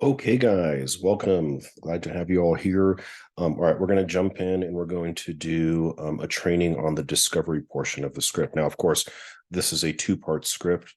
Okay, guys, welcome. Glad to have you all here. All right, we're going to jump in and we're going to do a training on the discovery portion of the script. Now, of course, this is a two-part script.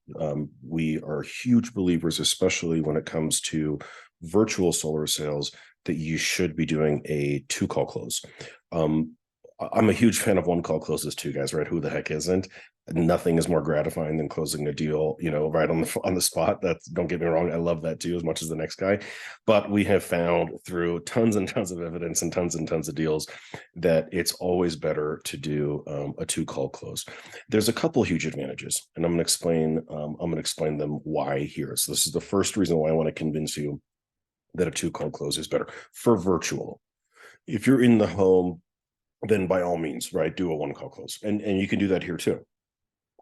We are huge believers, especially when it comes to virtual solar sales, that you should be doing a two-call close. I'm a huge fan of one call closes too, guys, right? Who the heck isn't? Nothing is more gratifying than closing a deal, right on the spot. That's, don't get me wrong, I love that too as much as the next guy. But we have found through tons and tons of evidence and tons of deals that it's always better to do a two-call close. There's a couple huge advantages, and I'm going to explain them why here. So this is the first reason why I want to convince you that a two-call close is better for virtual. If you're in the home, then by all means, right, do a one-call close, and you can do that here too.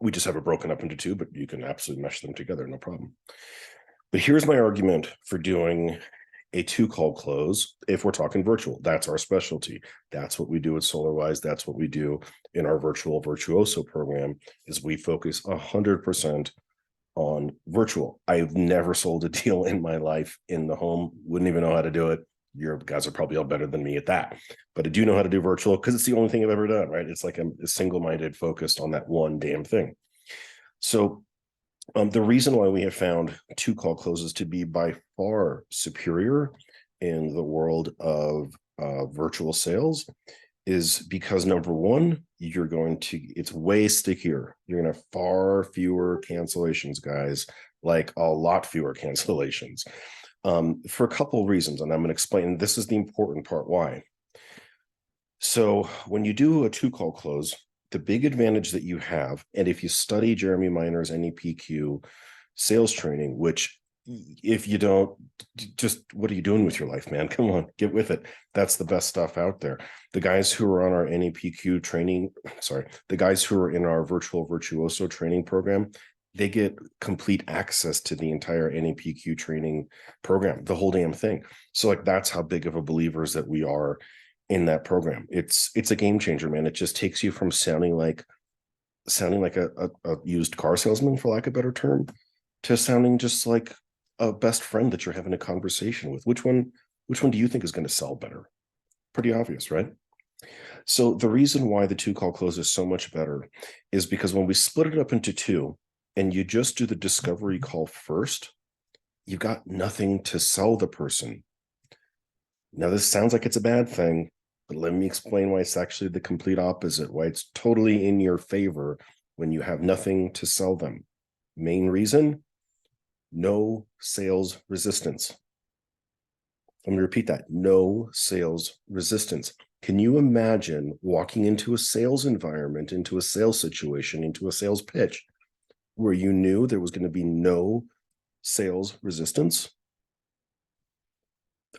We just have it broken up into two, but you can absolutely mesh them together, no problem. But here's my argument for doing a two-call close if we're talking virtual. That's our specialty. That's what we do at SolarWise. That's what we do in our Virtual Virtuoso program, is we focus 100% on virtual. I've never sold a deal in my life in the home. Wouldn't even know how to do it. Your guys are probably all better than me at that, but I do know how to do virtual because it's the only thing I've ever done, right? It's like I'm single-minded, focused on that one damn thing. So the reason why we have found two-call closes to be by far superior in the world of virtual sales is because, number one, it's way stickier. You're going to have far fewer cancellations, guys, like a lot fewer cancellations. For a couple of reasons, and I'm going to explain. This is the important part why. So when you do a two-call close, the big advantage that you have, and if you study Jeremy Miner's NEPQ sales training, which if you don't, just what are you doing with your life, man? Come on, get with it. That's the best stuff out there. The guys who are on our NEPQ training, the guys who are in our Virtual Virtuoso training program, they get complete access to the entire NEPQ training program, the whole damn thing. So like, that's how big of a believers that we are in that program. It's a game changer, man. It just takes you from sounding like a used car salesman, for lack of a better term, to sounding just like a best friend that you're having a conversation with. Which one do you think is going to sell better? Pretty obvious, right? So the reason why the two-call close is so much better is because when we split it up into two and you just do the discovery call first, you got nothing to sell the person. Now, this sounds like it's a bad thing, but let me explain why it's actually the complete opposite, why it's totally in your favor when you have nothing to sell them. Main reason, no sales resistance. I'm going to repeat that. No sales resistance. Can you imagine walking into a sales environment, into a sales situation, into a sales pitch where you knew there was going to be no sales resistance?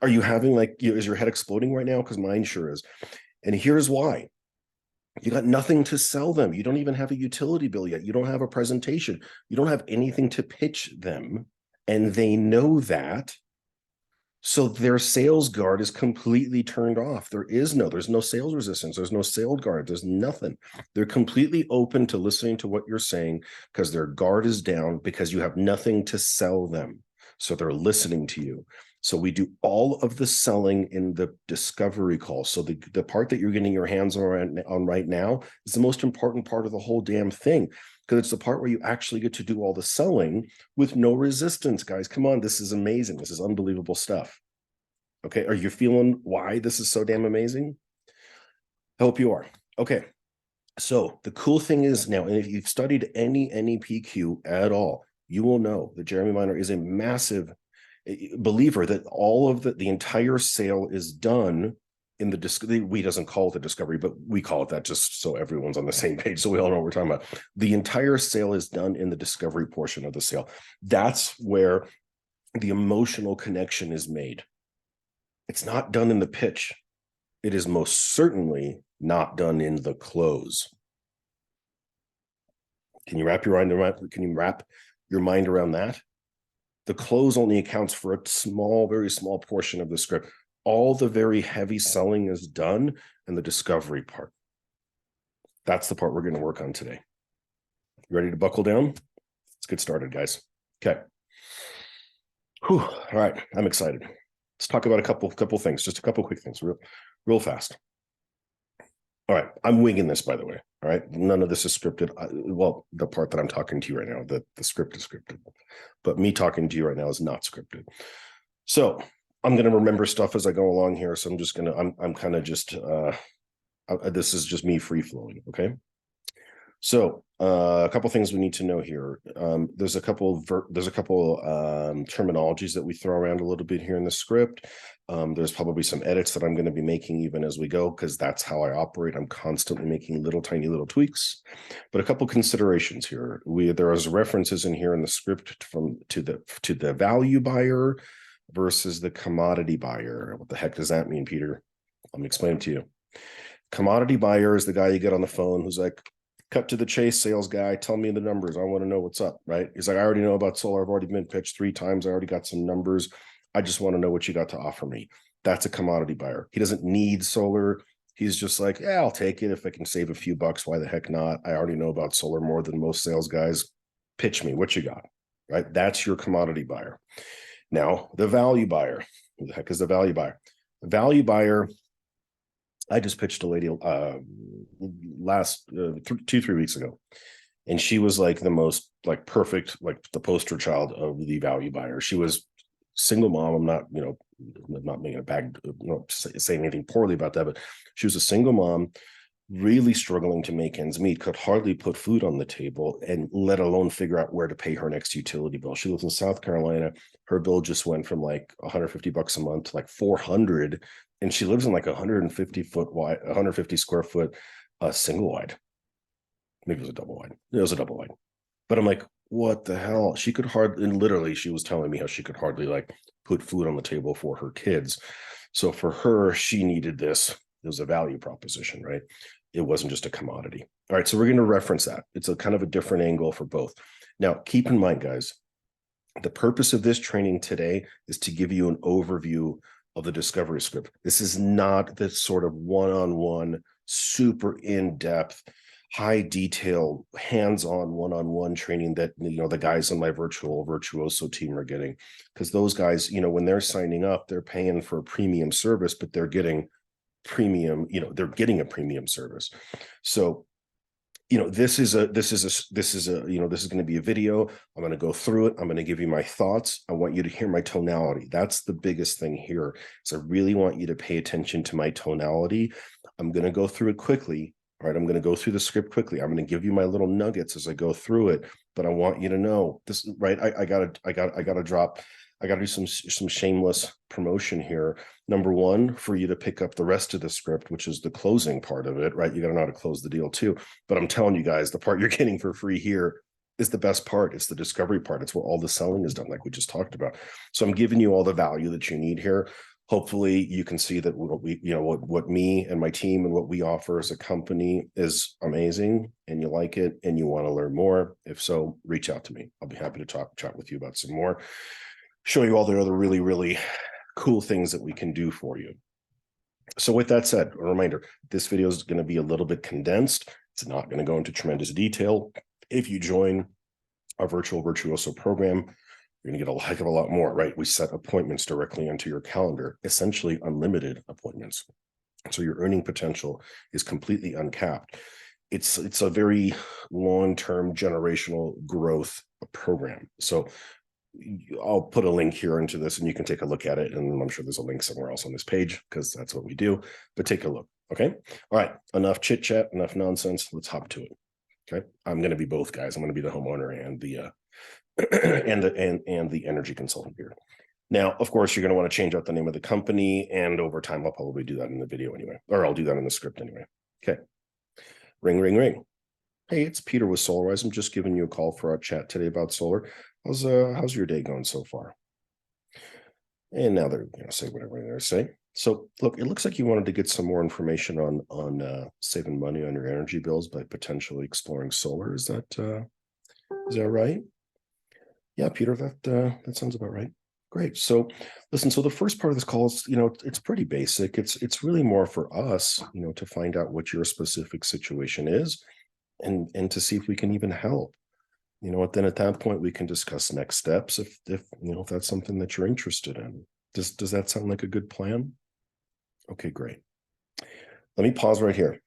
Are you having is your head exploding right now? Because mine sure is. And here's why. You got nothing to sell them. You don't even have a utility bill yet. You don't have a presentation. You don't have anything to pitch them. And they know that. So their sales guard is completely turned off. There's no sales resistance. There's no sales guard. There's nothing. They're completely open to listening to what you're saying because their guard is down because you have nothing to sell them. So they're listening to you. So we do all of the selling in the discovery call. So the part that you're getting your hands on right now is the most important part of the whole damn thing, because it's the part where you actually get to do all the selling with no resistance, guys. Come on, this is amazing. This is unbelievable stuff. Okay, are you feeling why this is so damn amazing? I hope you are. Okay, so the cool thing is now, and if you've studied any NEPQ at all, you will know that Jeremy Miner is a massive believer that all of the entire sale is done in the discovery. We doesn't call it the discovery, but we call it that just so everyone's on the same page, so we all know what we're talking about. The entire sale is done in the discovery portion of the sale. That's where the emotional connection is made. It's not done in the pitch. It is most certainly not done in the close. Can you wrap your mind around that? The close only accounts for a small, very small portion of the script. All the very heavy selling is done in the discovery part. That's the part we're going to work on today. You ready to buckle down? Let's get started, guys. Okay. Whew. All right, I'm excited. Let's talk about a couple things, just a couple quick things, real fast. All right, I'm winging this, by the way. All right, none of this is scripted. Well, the part that I'm talking to you right now, the script is scripted, but me talking to you right now is not scripted. So I'm going to remember stuff as I go along here. So I'm kind of just, this is just me free flowing. Okay. So a couple things we need to know here. There's a couple terminologies that we throw around a little bit here in the script. There's probably some edits that I'm going to be making even as we go, because that's how I operate. I'm constantly making tiny little tweaks. But a couple considerations here. There is references in here in the script to the value buyer versus the commodity buyer. What the heck does that mean, Peter? Let me explain it to you. Commodity buyer is the guy you get on the phone who's like, cut to the chase, sales guy, tell me the numbers. I want to know what's up, right? He's like, I already know about solar. I've already been pitched 3 times. I already got some numbers. I just want to know what you got to offer me. That's a commodity buyer. He doesn't need solar. He's just like, yeah, I'll take it. If I can save a few bucks, why the heck not? I already know about solar more than most sales guys. Pitch me what you got, right? That's your commodity buyer. Now, the value buyer. Who the heck is the value buyer? The value buyer, I just pitched a lady last 2-3 weeks ago, and she was like the most like perfect, like the poster child of the value buyer. She was single mom. I'm not, not making a bag, say anything poorly about that, but she was a single mom, really struggling to make ends meet, could hardly put food on the table, and let alone figure out where to pay her next utility bill. She lives in South Carolina. Her bill just went from like $150 a month to like 400, and she lives in like 150 square foot single wide. Maybe it was a double wide. It was a double wide. But I'm like, what the hell? She could hardly, and literally she was telling me how she could hardly like put food on the table for her kids. So for her, she needed this. It was a value proposition, right? It wasn't just a commodity. All right, so we're going to reference that. It's a kind of a different angle for both. Now, keep in mind, guys, the purpose of this training today is to give you an overview of the discovery script. This is not the sort of one-on-one, super in-depth, high detail, hands-on, one-on-one training that the guys on my Virtual Virtuoso team are getting. Because those guys, when they're signing up, they're paying for a premium service, but they're getting premium, they're getting a premium service. So this is going to be a video. I'm going to go through it. I'm going to give you my thoughts. I want you to hear my tonality. That's the biggest thing here. So I really want you to pay attention to my tonality. I'm going to go through it quickly. All right, I'm going to go through the script quickly. I'm going to give you my little nuggets as I go through it, but I want you to know this, right? I gotta do some shameless promotion here. Number one, for you to pick up the rest of the script, which is the closing part of it, right? You got to know how to close the deal too. But I'm telling you guys, the part you're getting for free here is the best part. It's the discovery part. It's where all the selling is done, like we just talked about. So I'm giving you all the value that you need here. Hopefully you can see that what me and my team and what we offer as a company is amazing, and you like it and you want to learn more. If so, reach out to me. I'll be happy to chat with you about some more, show you all the other really, really cool things that we can do for you. So with that said, a reminder, this video is going to be a little bit condensed. It's not going to go into tremendous detail. If you join our Virtual Virtuoso program, you're going to get a heck of a lot more, right? We set appointments directly into your calendar, essentially unlimited appointments. So your earning potential is completely uncapped. It's a very long-term generational growth program. So I'll put a link here into this and you can take a look at it. And I'm sure there's a link somewhere else on this page because that's what we do, but take a look. Okay. All right. Enough chit chat, enough nonsense. Let's hop to it. Okay. I'm going to be both guys. I'm going to be the homeowner and the, and the energy consultant here. Now, of course, you're going to want to change out the name of the company, and over time, I'll probably do that in the video anyway, or I'll do that in the script anyway. Okay. Ring, ring, ring. Hey, it's Peter with SolarWise. I'm just giving you a call for our chat today about solar. How's your day going so far? And now they're going to say whatever they're going to say. So look, it looks like you wanted to get some more information on saving money on your energy bills by potentially exploring solar. Is that right? Yeah, Peter, that sounds about right. Great. So listen, so the first part of this call is, it's pretty basic. It's really more for us, to find out what your specific situation is and to see if we can even help. You know what, then at that point, we can discuss next steps if that's something that you're interested in. Does that sound like a good plan? Okay, great. Let me pause right here.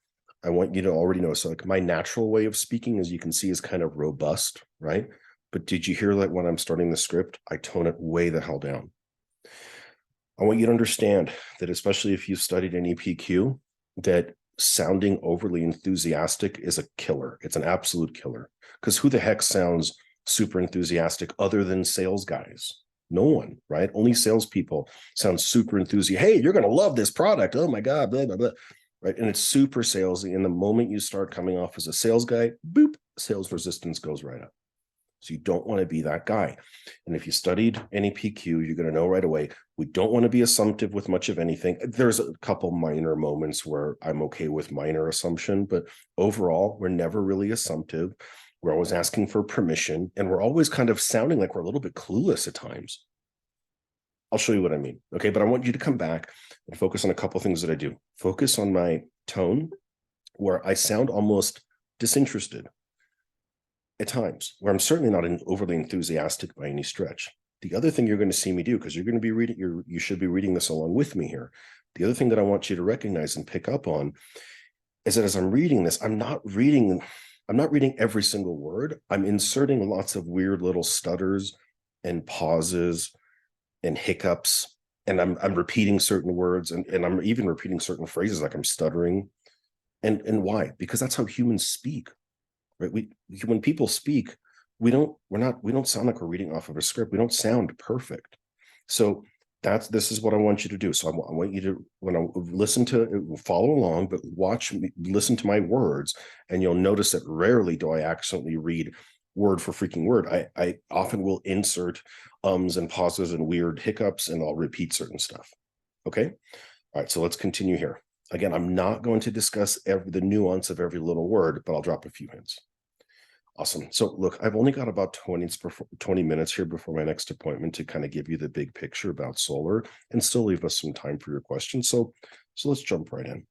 I want you to already know. So like my natural way of speaking, as you can see, is kind of robust, right? But did you hear that when I'm starting the script, I tone it way the hell down? I want you to understand that, especially if you've studied an EPQ, that sounding overly enthusiastic is a killer. It's an absolute killer. Because who the heck sounds super enthusiastic other than sales guys? No one, right? Only salespeople sound super enthusiastic. Hey, you're going to love this product. Oh my God, blah, blah, blah. Right. And it's super salesy. And the moment you start coming off as a sales guy, boop, sales resistance goes right up. So you don't want to be that guy. And if you studied any PQ, you're going to know right away, we don't want to be assumptive with much of anything. There's a couple minor moments where I'm okay with minor assumption, but overall, we're never really assumptive. We're always asking for permission, and we're always kind of sounding like we're a little bit clueless at times. I'll show you what I mean. Okay, but I want you to come back and focus on a couple things that I do. Focus on my tone, where I sound almost disinterested at times, where I'm certainly not overly enthusiastic by any stretch. The other thing you're going to see me do, because you're going to be reading, you should be reading this along with me here. The other thing that I want you to recognize and pick up on is that as I'm reading this, I'm not reading every single word. I'm inserting lots of weird little stutters and pauses and hiccups, and I'm repeating certain words, and I'm even repeating certain phrases, like I'm stuttering. And why? Because that's how humans speak. Right? When people speak, we don't sound like we're reading off of a script. We don't sound perfect. So this is what I want you to do. So I want you to, when I listen to, follow along, but watch me, listen to my words, and you'll notice that rarely do I accidentally read word for freaking word. I often will insert ums and pauses and weird hiccups, and I'll repeat certain stuff. Okay. All right. So let's continue here. Again, I'm not going to discuss the nuance of every little word, but I'll drop a few hints. Awesome. So look, I've only got about 20 minutes here before my next appointment to kind of give you the big picture about solar and still leave us some time for your questions. So let's jump right in.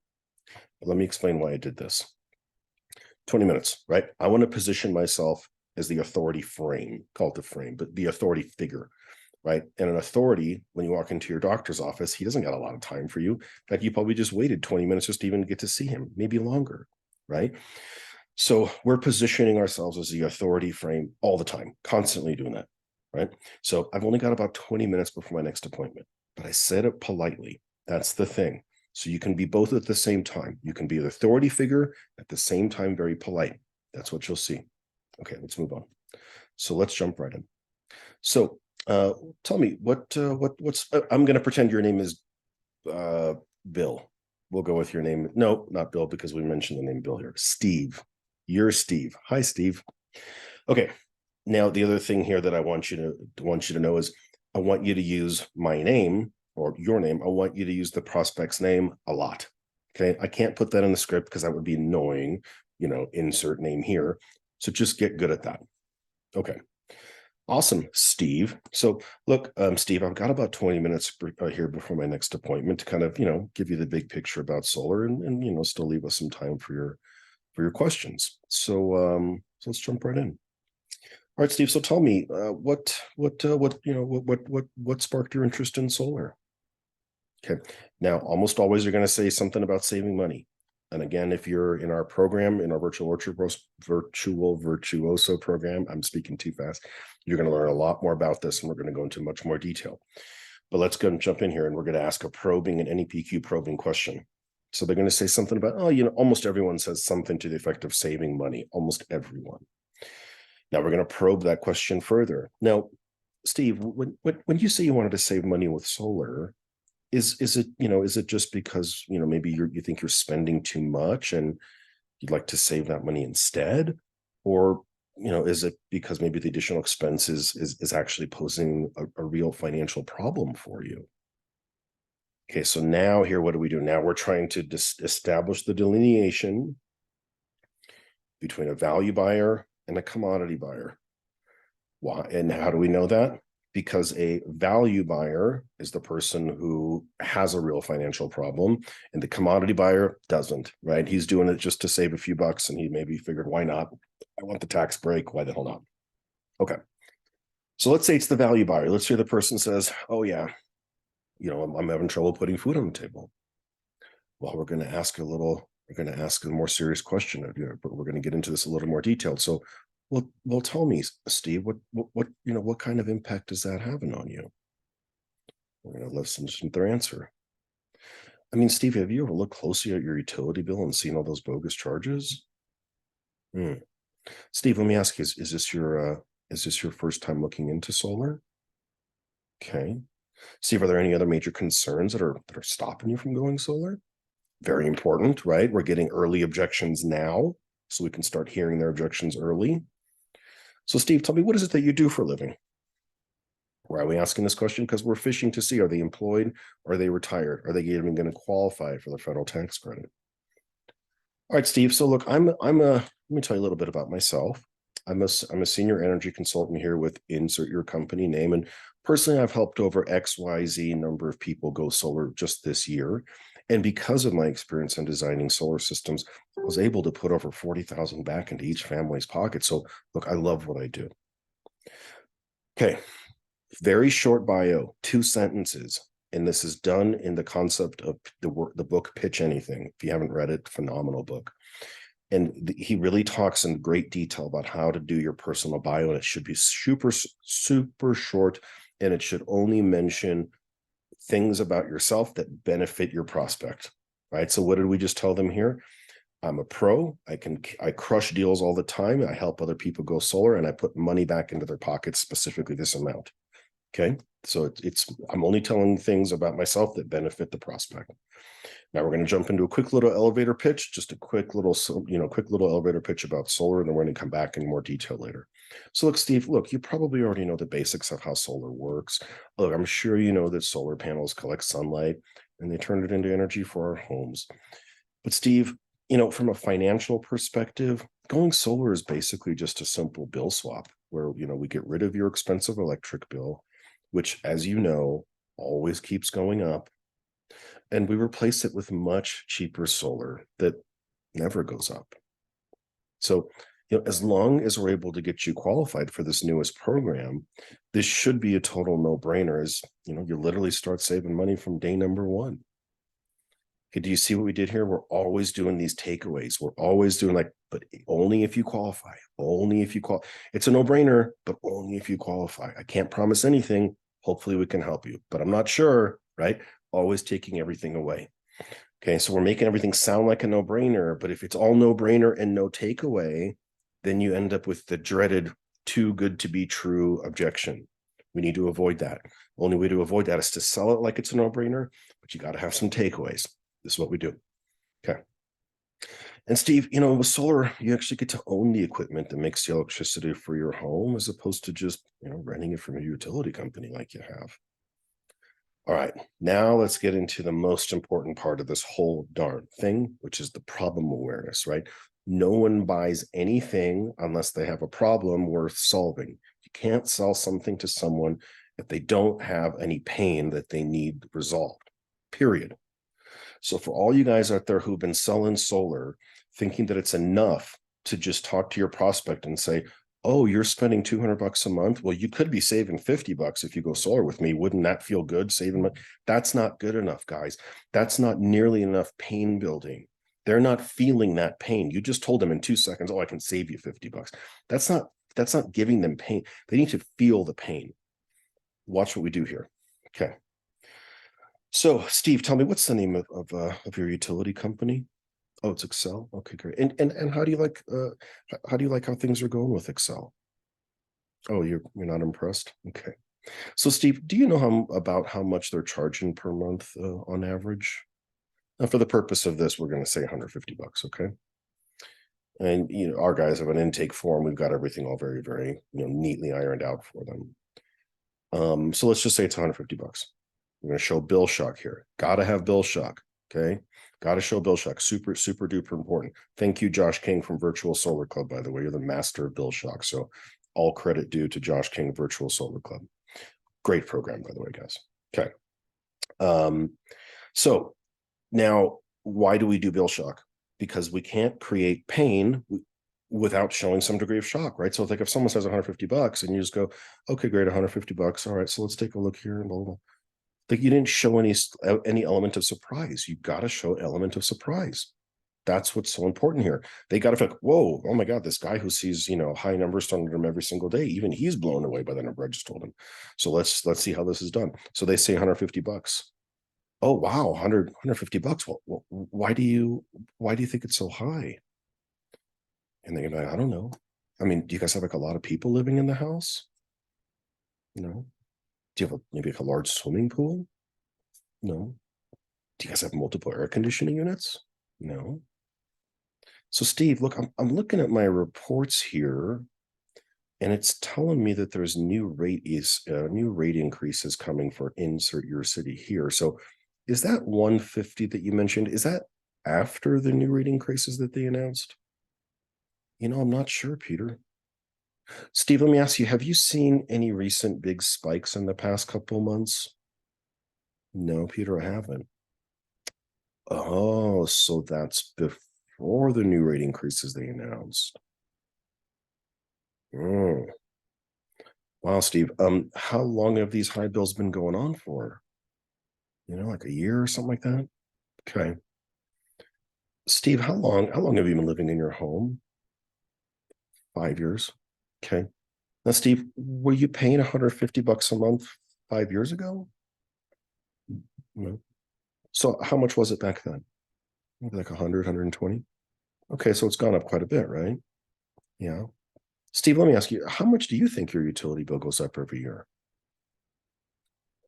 Let me explain why I did this. 20 minutes, right? I want to position myself as the authority frame, call it the frame, but the authority figure, right? And an authority, when you walk into your doctor's office, he doesn't got a lot of time for you. In fact, you probably just waited 20 minutes just to even get to see him, maybe longer, right? So we're positioning ourselves as the authority frame all the time, constantly doing that, right? So I've only got about 20 minutes before my next appointment, but I said it politely. That's the thing. So you can be both at the same time. You can be the authority figure at the same time, very polite. That's what you'll see. Okay, let's move on. So let's jump right in. So tell me what's I'm going to pretend your name is Bill. We'll go with your name. No, not Bill, because we mentioned the name Bill here. Steve. You're Steve. Hi, Steve. Okay. Now, the other thing here that I want you to know is I want you to use my name or your name. I want you to use the prospect's name a lot. Okay. I can't put that in the script because that would be annoying, insert name here. So just get good at that. Okay. Awesome, Steve. So look, Steve, I've got about 20 minutes here before my next appointment to kind of, give you the big picture about solar and still leave us some time for your questions. So let's jump right in. All right, Steve. So tell me, what sparked your interest in solar? Okay. Now, almost always you're going to say something about saving money. And again, if you're in our program, in our Virtual Virtuoso program, I'm speaking too fast, you're going to learn a lot more about this, and we're going to go into much more detail. But let's go and jump in here, and we're going to ask an NEPQ probing question. So they're going to say something about, almost everyone says something to the effect of saving money, almost everyone. Now we're going to probe that question further. Now, Steve, when you say you wanted to save money with solar, is it just because maybe you think you're spending too much and you'd like to save that money instead, or is it because maybe the additional expense is actually posing a real financial problem for you? Okay, so now here, what do we do? Now we're trying to establish the delineation between a value buyer and a commodity buyer. Why and how do we know that? Because a value buyer is the person who has a real financial problem, and the commodity buyer doesn't, right? He's doing it just to save a few bucks, and he maybe figured, why not? I want the tax break. Why the hell not? Okay. So let's say it's the value buyer. Let's say the person says, oh yeah, I'm having trouble putting food on the table. Well, we're going to ask a more serious question, but we're going to get into this a little more detailed. So, well, tell me, Steve, what kind of impact is that having on you? We're going to listen to their answer. I mean, Steve, have you ever looked closely at your utility bill and seen all those bogus charges? Hmm. Steve, let me ask you: is this your first time looking into solar? Okay. Steve, are there any other major concerns that are stopping you from going solar? Very important, right? We're getting early objections now, so we can start hearing their objections early. So, Steve, tell me, what is it that you do for a living? Why are we asking this question? Because we're fishing to see, are they employed? Are they retired? Are they even going to qualify for the federal tax credit? All right, Steve. So look, let me tell you a little bit about myself. I'm a senior energy consultant here with insert your company name. And personally, I've helped over XYZ number of people go solar just this year. And because of my experience in designing solar systems, I was able to put over 40,000 back into each family's pocket. So look, I love what I do. Okay. Very short bio, 2 sentences. And this is done in the concept of the book Pitch Anything. If you haven't read it, phenomenal book. And he really talks in great detail about how to do your personal bio. And it should be super, super short. And it should only mention things about yourself that benefit your prospect. Right. So what did we just tell them here? I'm a pro. I crush deals all the time. I help other people go solar, and I put money back into their pockets, specifically this amount. Okay. So I'm only telling things about myself that benefit the prospect. Now we're going to jump into a quick little elevator pitch, just a quick little elevator pitch about solar, and then we're going to come back in more detail later. So look, Steve, you probably already know the basics of how solar works. Look, I'm sure you know that solar panels collect sunlight and they turn it into energy for our homes. But Steve, from a financial perspective, going solar is basically just a simple bill swap where, we get rid of your expensive electric bill, which, as you know, always keeps going up, and we replace it with much cheaper solar that never goes up. So, as long as we're able to get you qualified for this newest program, this should be a total no-brainer. As you literally start saving money from day number one. Okay, do you see what we did here? We're always doing these takeaways. We're always doing but only if you qualify. Only if you qualify. It's a no-brainer, but only if you qualify. I can't promise anything. Hopefully we can help you, but I'm not sure, right? Always taking everything away. Okay, so we're making everything sound like a no-brainer, but if it's all no-brainer and no takeaway, then you end up with the dreaded too good to be true objection. We need to avoid that. Only way to avoid that is to sell it like it's a no-brainer, but you got to have some takeaways. This is what we do. Okay. And Steve, with solar, you actually get to own the equipment that makes the electricity for your home, as opposed to just, renting it from a utility company like you have. All right, now let's get into the most important part of this whole darn thing, which is the problem awareness, right? No one buys anything unless they have a problem worth solving. You can't sell something to someone if they don't have any pain that they need resolved, period. So for all you guys out there who've been selling solar, thinking that it's enough to just talk to your prospect and say, oh, you're spending $200 a month. Well, you could be saving $50 if you go solar with me. Wouldn't that feel good? Saving money? That's not good enough, guys. That's not nearly enough pain building. They're not feeling that pain. You just told them in 2 seconds, oh, I can save you $50. That's not giving them pain. They need to feel the pain. Watch what we do here. Okay. So, Steve, tell me, what's the name of your utility company? Oh, it's Excel. Okay, great. And how do you like how things are going with Excel? Oh, you're not impressed? Okay. So, Steve, do you know about how much they're charging per month on average? Now, for the purpose of this, we're going to say $150. Okay. And our guys have an intake form. We've got everything all very, very neatly ironed out for them. So let's just say it's $150. We're going to show bill shock here. Got to have bill shock. Okay. Got to show bill shock. Super, super duper important. Thank you, Josh King from Virtual Solar Club, by the way. You're the master of bill shock. So all credit due to Josh King, Virtual Solar Club. Great program, by the way, guys. Okay. So now, why do we do bill shock? Because we can't create pain. without showing some degree of shock, right? So like if someone says 150 bucks and you just go, okay, great, 150 bucks. All right, so let's take a look here and blah, blah, blah. Like you didn't show any element of surprise. You got to show element of surprise. That's what's so important here. They got to feel like, whoa, oh my God, this guy who sees, high numbers thrown at him every single day, even he's blown away by the number I just told him. So let's see how this is done. So they say 150 bucks. Oh, wow, 150 bucks. Well, why do you think it's so high? And they're like, I don't know. I mean, do you guys have like a lot of people living in the house? No. Do you have maybe like a large swimming pool? No. Do you guys have multiple air conditioning units? No. So Steve, look, I'm looking at my reports here, and it's telling me that there's new rate increases coming for insert your city here. So is that 150 that you mentioned? Is that after the new rate increases that they announced? I'm not sure, Peter. Steve, let me ask you, have you seen any recent big spikes in the past couple months? No, Peter, I haven't. Oh, so that's before the new rate increases they announced. Oh. Wow, Steve. How long have these high bills been going on for? Like a year or something like that? Okay. Steve, how long have you been living in your home? 5 years. Okay. Now, Steve, were you paying 150 bucks a month 5 years ago? No. So how much was it back then? Maybe like 100, 120? Okay, so it's gone up quite a bit, right? Yeah. Steve, let me ask you, how much do you think your utility bill goes up every year?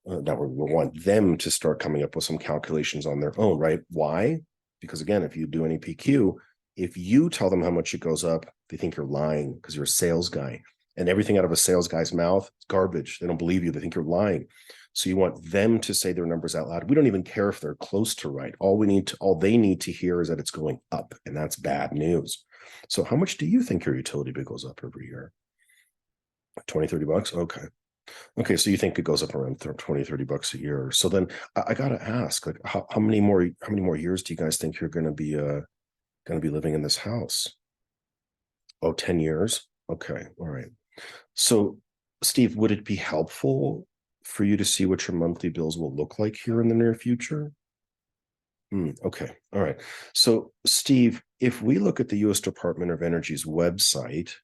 Now we want them to start coming up with some calculations on their own, right? Why? Because again, if you do any PQ, if you tell them how much it goes up, they think you're lying because you're a sales guy. And everything out of a sales guy's mouth is garbage. They don't believe you. They think you're lying. So you want them to say their numbers out loud. We don't even care if they're close to right. All they need to hear is that it's going up, and that's bad news. So how much do you think your utility bill goes up every year? 20, 30 bucks? Okay. Okay, so you think it goes up around 20, 30 bucks a year. So then I gotta ask, like how many more years do you guys think you're gonna be living in this house? Oh, 10 years? Okay, all right. So Steve, would it be helpful for you to see what your monthly bills will look like here in the near future? Okay, all right. So Steve, if we look at the US Department of Energy's website,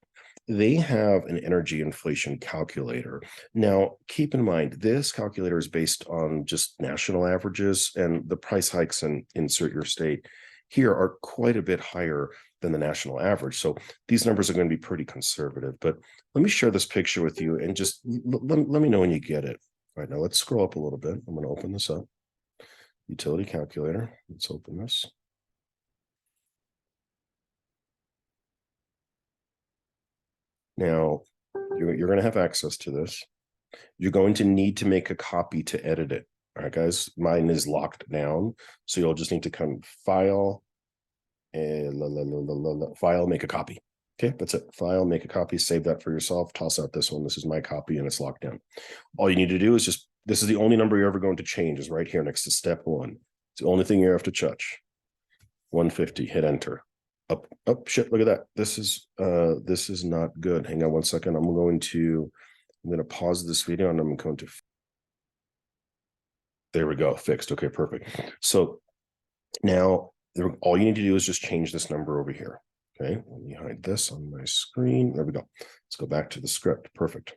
they have an energy inflation calculator. Now, keep in mind, this calculator is based on just national averages, and the price hikes in insert your state here are quite a bit higher than the national average. So these numbers are going to be pretty conservative. But let me share this picture with you and just let me know when you get it. All right, now let's scroll up a little bit. I'm going to open this up. Utility calculator. Let's open this. Now, you're going to have access to this. You're going to need to make a copy to edit it. All right, guys, mine is locked down. So you'll just need to come file and file, make a copy. Okay, that's it. File, make a copy, save that for yourself, toss out this one. This is my copy and it's locked down. All you need to do is this is the only number you're ever going to change is right here next to step one. It's the only thing you have to touch. 150, hit enter. Up, shit, look at that. This is not good. Hang on one second. I'm going to pause this video and I'm going to, there we go, fixed. Okay, perfect. So now all you need to do is just change this number over here. Okay, let me hide this on my screen. There we go. Let's go back to the script. Perfect.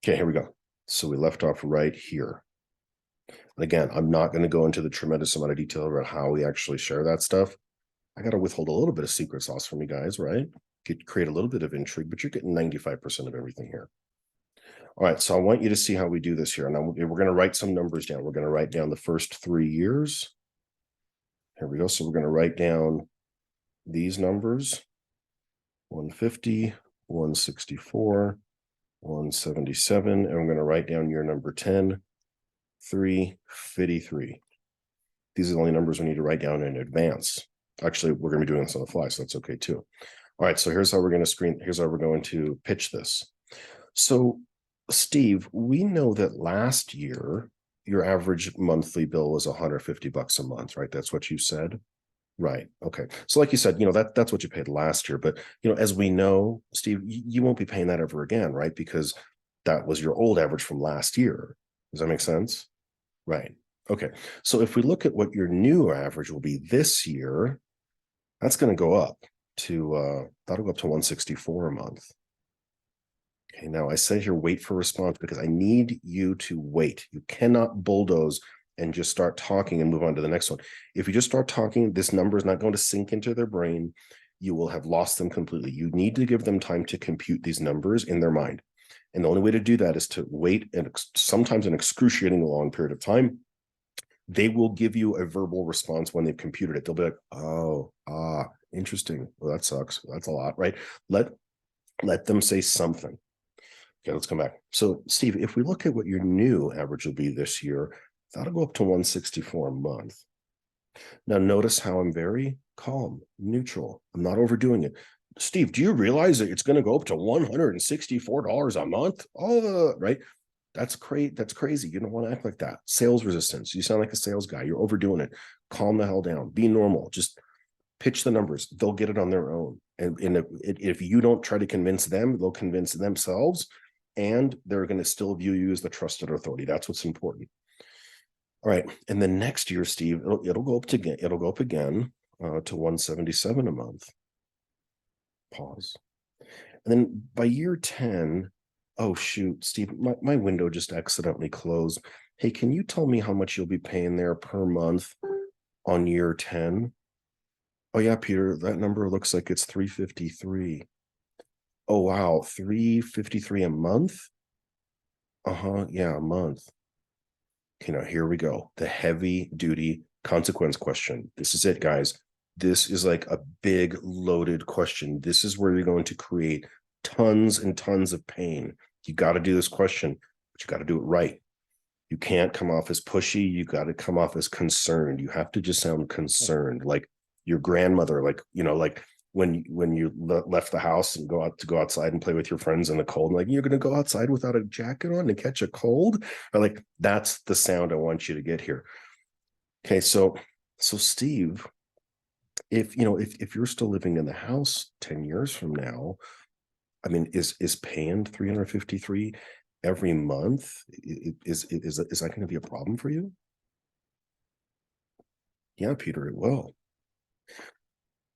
Okay, here we go. So we left off right here. And again, I'm not going to go into the tremendous amount of detail about how we actually share that stuff. I got to withhold a little bit of secret sauce from you guys, right? Create a little bit of intrigue, but you're getting 95% of everything here. All right, so I want you to see how we do this here. Now we're going to write some numbers down. We're going to write down the first 3 years. Here we go. So we're going to write down these numbers: 150, 164, 177, and I'm going to write down year number 10, 353. These are the only numbers we need to write down in advance. Actually, we're going to be doing this on the fly, so that's okay too. All right, so here's how we're going to pitch this. So Steve, we know that last year, your average monthly bill was 150 bucks a month, right? That's what you said. Right. Okay. So like you said, that's what you paid last year. But, as we know, Steve, you won't be paying that ever again, right? Because that was your old average from last year. Does that make sense? Right. Okay. So if we look at what your new average will be this year, that's going to go up to, that'll go up to 164 a month. Okay. Now I say here, wait for response because I need you to wait. You cannot bulldoze and just start talking and move on to the next one. If you just start talking, this number is not going to sink into their brain. You will have lost them completely. You need to give them time to compute these numbers in their mind. And the only way to do that is to wait, and sometimes an excruciating long period of time. They will give you a verbal response when they've computed it. They'll be like, oh, interesting. Well, that sucks. That's a lot, right? Let them say something. Okay, let's come back. So, Steve, if we look at what your new average will be this year, that'll go up to 164 a month. Now, notice how I'm very calm, neutral. I'm not overdoing it. Steve, do you realize that it's going to go up to $164 a month? Oh, right. That's great. That's crazy. You don't want to act like that. Sales resistance. You sound like a sales guy. You're overdoing it. Calm the hell down. Be normal. Just pitch the numbers. They'll get it on their own. And if you don't try to convince them, they'll convince themselves, and they're going to still view you as the trusted authority. That's what's important. All right. And then next year, Steve, it'll go up again. It'll go up again to 177 a month. Pause. And then by year 10, oh shoot, Steve, my window just accidentally closed. Hey, can you tell me how much you'll be paying there per month on year 10? Oh yeah, Peter, that number looks like it's 353. Oh wow, 353 a month? Uh-huh, yeah, a month. Okay, now here we go. The heavy duty consequence question. This is it, guys. This is like a big loaded question. This is where you're going to create tons and tons of pain. You got to do this question, but you got to do it right. You can't come off as pushy. You got to come off as concerned. You have to just sound concerned, like your grandmother, like when you left the house and go outside and play with your friends in the cold, and like, you're going to go outside without a jacket on and catch a cold, or like, that's the sound I want you to get here. Okay, so Steve, if you're still living in the house 10 years from now, I mean, is paying 353 every month, is that going to be a problem for you? Yeah, Peter, it will.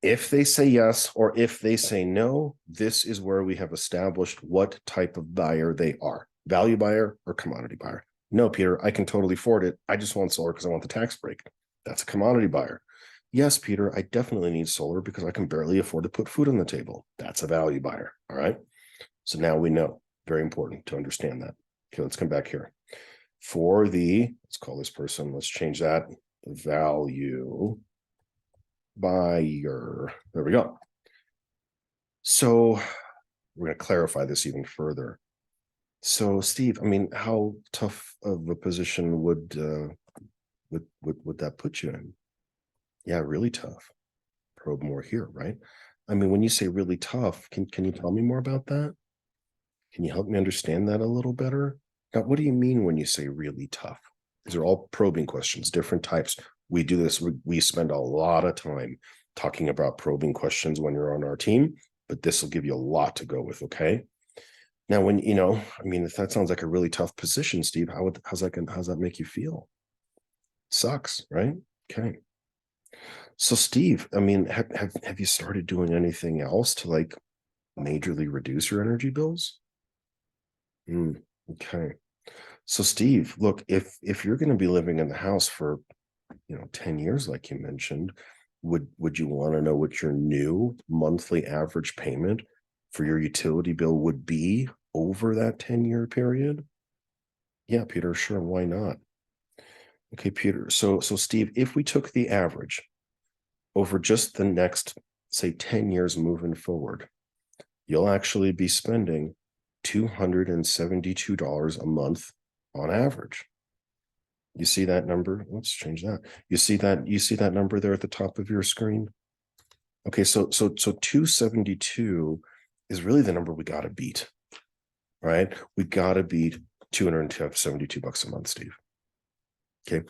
If they say yes, or if they say no, this is where we have established what type of buyer they are: value buyer or commodity buyer. No, Peter, I can totally afford it. I just want solar because I want the tax break. That's a commodity buyer. Yes, Peter, I definitely need solar because I can barely afford to put food on the table. That's a value buyer. All right. So now we know. Very important to understand that. Okay, let's come back here. For let's call this person, let's change that, value buyer. There we go. So we're going to clarify this even further. So, Steve, I mean, how tough of a position would that put you in? Yeah, really tough. Probe more here, right? I mean, when you say really tough, can you tell me more about that? Can you help me understand that a little better? Now, what do you mean when you say really tough? These are all probing questions, different types. We do this, we spend a lot of time talking about probing questions when you're on our team, but this will give you a lot to go with, okay? Now, when, I mean, if that sounds like a really tough position, Steve, how's that make you feel? Sucks, right? Okay. So, Steve, I mean, have you started doing anything else to like majorly reduce your energy bills? Okay. So, Steve, look, if you're going to be living in the house for 10 years, like you mentioned, would you want to know what your new monthly average payment for your utility bill would be over that 10-year period? Yeah, Peter, sure, why not? Okay, Peter. So Steve, if we took the average over just the next, say, 10 years moving forward, you'll actually be spending $272 a month on average. You see that number? Let's change that. You see that number there at the top of your screen? Okay, so 272 is really the number we got to beat. Right? We got to beat $272 a month, Steve. Okay.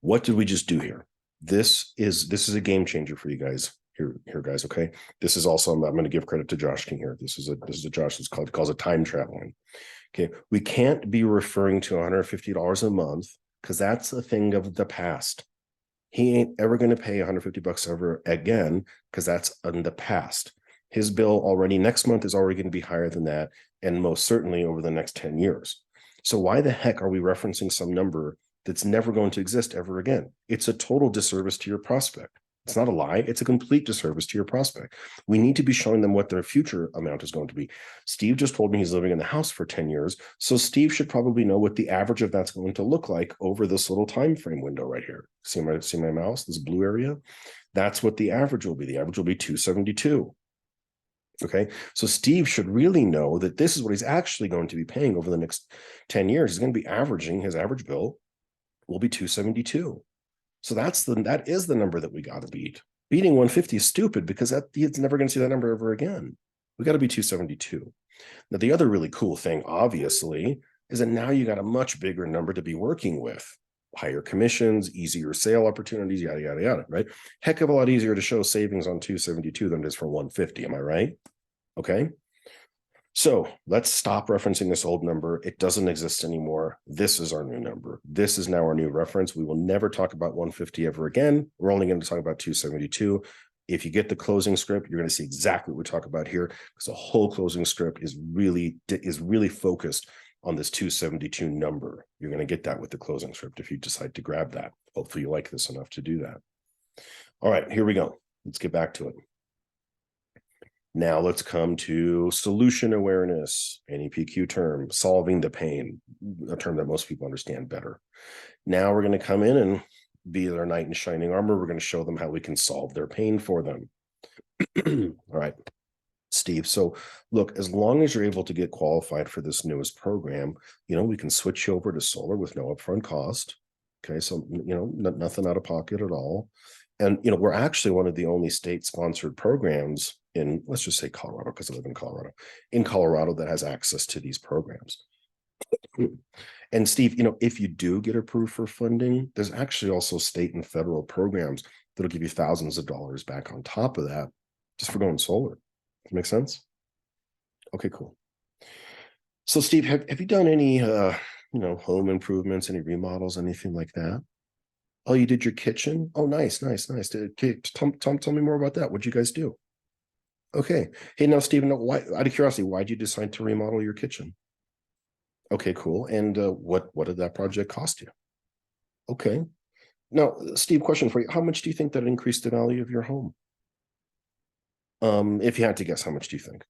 What did we just do here? This is a game changer for you guys here, guys. Okay. This is also, I'm going to give credit to Josh King here. This is a Josh that's calls it time traveling. Okay. We can't be referring to $150 a month because that's a thing of the past. He ain't ever going to pay $150 ever again because that's in the past. His bill already next month is already going to be higher than that, and most certainly over the next 10 years. So why the heck are we referencing some number that's never going to exist ever again? It's a total disservice to your prospect. It's not a lie. It's a complete disservice to your prospect. We need to be showing them what their future amount is going to be. Steve just told me he's living in the house for 10 years. So Steve should probably know what the average of that's going to look like over this little time frame window right here. See my mouse, this blue area? That's what the average will be. The average will be 272. Okay, so Steve should really know that this is what he's actually going to be paying over the next 10 years. He's going to be averaging, his average bill will be 272. So that is the number that we got to beat. Beating 150 is stupid because he's never going to see that number ever again. We got to be 272. Now, the other really cool thing, obviously, is that now you got a much bigger number to be working with. Higher commissions, easier sale opportunities, yada, yada, yada, right? Heck of a lot easier to show savings on 272 than it is for 150. Am I right? Okay. So let's stop referencing this old number. It doesn't exist anymore. This is our new number. This is now our new reference. We will never talk about 150 ever again. We're only going to talk about 272. If you get the closing script, you're going to see exactly what we talk about here, because the whole closing script is really focused on this 272 number. You're going to get that with the closing script if you decide to grab that. Hopefully you like this enough to do that. All right, here we go. Let's get back to it. Now let's come to solution awareness, NEPQ term, solving the pain, a term that most people understand better. Now we're going to come in and be their knight in shining armor. We're going to show them how we can solve their pain for them. All right, Steve. So look, as long as you're able to get qualified for this newest program, we can switch you over to solar with no upfront cost. Okay, so, nothing out of pocket at all. And, we're actually one of the only state-sponsored programs in, let's just say Colorado, because I live in Colorado that has access to these programs. And Steve, if you do get approved for funding, there's actually also state and federal programs that'll give you thousands of dollars back on top of that just for going solar. Does that make sense? Okay, cool. So Steve, have you done any, home improvements, any remodels, anything like that? Oh, you did your kitchen? Oh, nice. Okay, tell me more about that. What'd you guys do? Okay. Hey, now, Stephen, why, out of curiosity, why'd you decide to remodel your kitchen? Okay, cool. And what did that project cost you? Okay. Now, Steve, question for you. How much do you think that increased the value of your home? If you had to guess, how much do you think?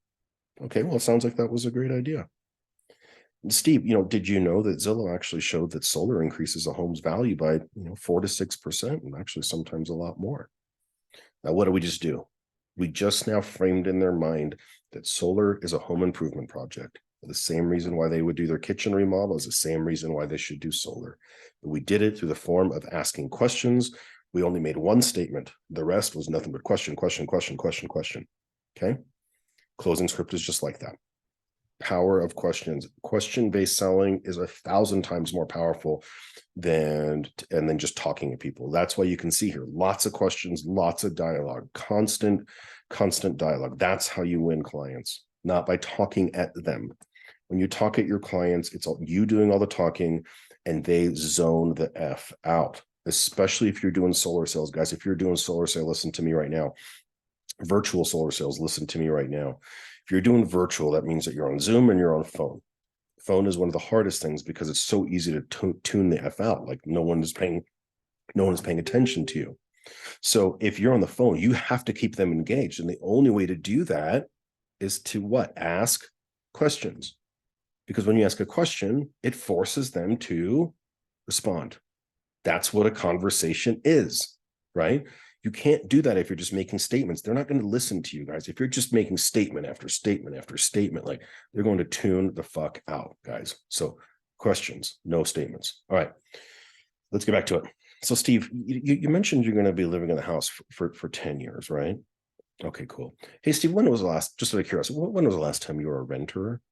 Okay, well, it sounds like that was a great idea. Steve, did you know that Zillow actually showed that solar increases a home's value by 4 to 6%, and actually sometimes a lot more? Now, what do we just do? We just now framed in their mind that solar is a home improvement project. The same reason why they would do their kitchen remodel is the same reason why they should do solar. But we did it through the form of asking questions. We only made one statement. The rest was nothing but question. Okay? Closing script is just like that. Power of questions. Question-based selling is 1,000 times more powerful than just talking to people. That's why you can see here lots of questions, lots of dialogue, constant dialogue. That's how you win clients, not by talking at them. When you talk at your clients, it's all you doing all the talking, and they zone the F out, especially if you're doing solar sales. Guys, if you're doing solar sale, listen to me right now. Virtual solar sales, listen to me right now. If you're doing virtual, that means that you're on Zoom and you're on phone. Phone is one of the hardest things because it's so easy to tune the F out. Like no one is paying attention to you. So if you're on the phone, you have to keep them engaged. And the only way to do that is to what? Ask questions. Because when you ask a question, it forces them to respond. That's what a conversation is, right? You can't do that if you're just making statements. They're not going to listen to you guys. If you're just making statement after statement after statement, like they're going to tune the fuck out, guys. So questions, no statements. All right, let's get back to it. So Steve, you mentioned you're going to be living in the house for 10 years, right? Okay, cool. Hey, Steve, when was the last, just out of curiosity, when was the last time you were a renter?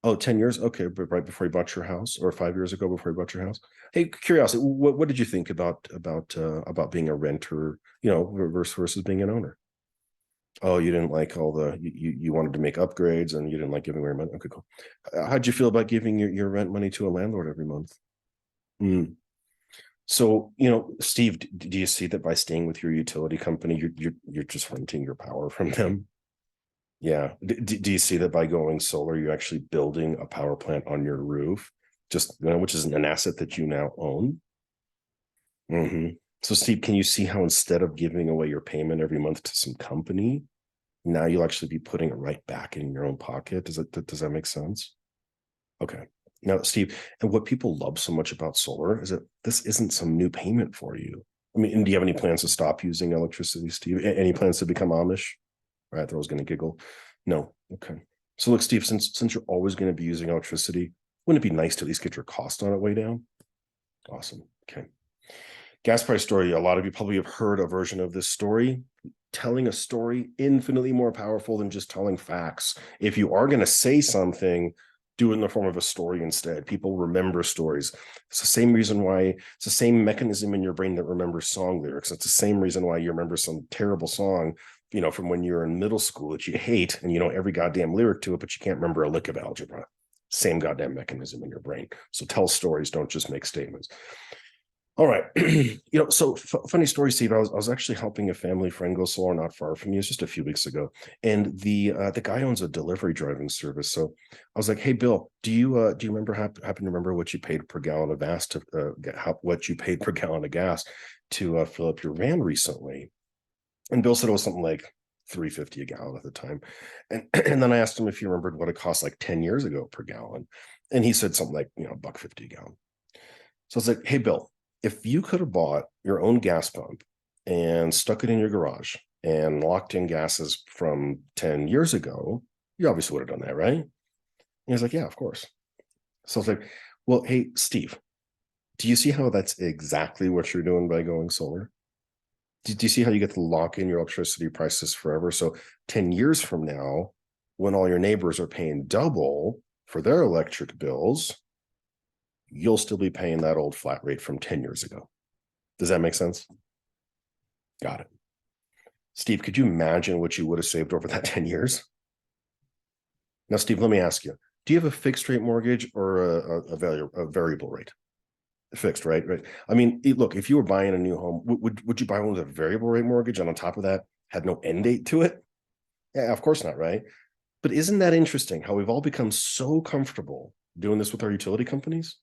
Oh, 10 years? Okay, but right before you bought your house, or 5 years ago before you bought your house. Hey, curiosity, what did you think about being a renter, versus being an owner? Oh, you didn't like all the you wanted to make upgrades and you didn't like giving away money. Okay, cool. How'd you feel about giving your rent money to a landlord every month? Mm. So, Steve, do you see that by staying with your utility company, you're just renting your power from them? Yeah. Do you see that by going solar, you're actually building a power plant on your roof, just which is an asset that you now own? Hmm. So, Steve, can you see how instead of giving away your payment every month to some company, now you'll actually be putting it right back in your own pocket? Does that make sense? Okay. Now, Steve, and what people love so much about solar is that this isn't some new payment for you. I mean, and do you have any plans to stop using electricity, Steve? Any plans to become Amish? All right, I was going to giggle. No. Okay. So look, Steve, since you're always going to be using electricity, wouldn't it be nice to at least get your cost on it way down? Awesome. Okay. Gas price story. A lot of you probably have heard a version of this story. Telling a story infinitely more powerful than just telling facts. If you are going to say something, do it in the form of a story instead. People remember stories. It's the same reason why it's the same mechanism in your brain that remembers song lyrics. It's the same reason why you remember some terrible song, from when you're in middle school that you hate and you know every goddamn lyric to it, but you can't remember a lick of algebra. Same goddamn mechanism in your brain. So tell stories, don't just make statements. All right. So funny story, Steve. I was actually helping a family friend go solar not far from you just a few weeks ago. And the guy owns a delivery driving service. So I was like, hey, Bill, do you remember happen to remember what you paid per gallon of gas to what you paid per gallon of gas to fill up your van recently? And Bill said it was something like 3.50 a gallon at the time. And and then I asked him if he remembered what it cost like 10 years ago per gallon. And he said something like, $1.50 a gallon. So I was like, hey, Bill, if you could have bought your own gas pump and stuck it in your garage and locked in gases from 10 years ago, you obviously would have done that, right? And he was like, yeah, of course. So I was like, well, hey, Steve, do you see how that's exactly what you're doing by going solar? Do you see how you get to lock in your electricity prices forever? So 10 years from now, when all your neighbors are paying double for their electric bills, you'll still be paying that old flat rate from 10 years ago. Does that make sense? Got it. Steve, could you imagine what you would have saved over that 10 years? Now, Steve, let me ask you, do you have a fixed rate mortgage or a variable rate? Fixed, right? Right. I mean, look, if you were buying a new home, would you buy one with a variable rate mortgage and on top of that had no end date to it? Yeah, of course not, right? But isn't that interesting how we've all become so comfortable doing this with our utility companies?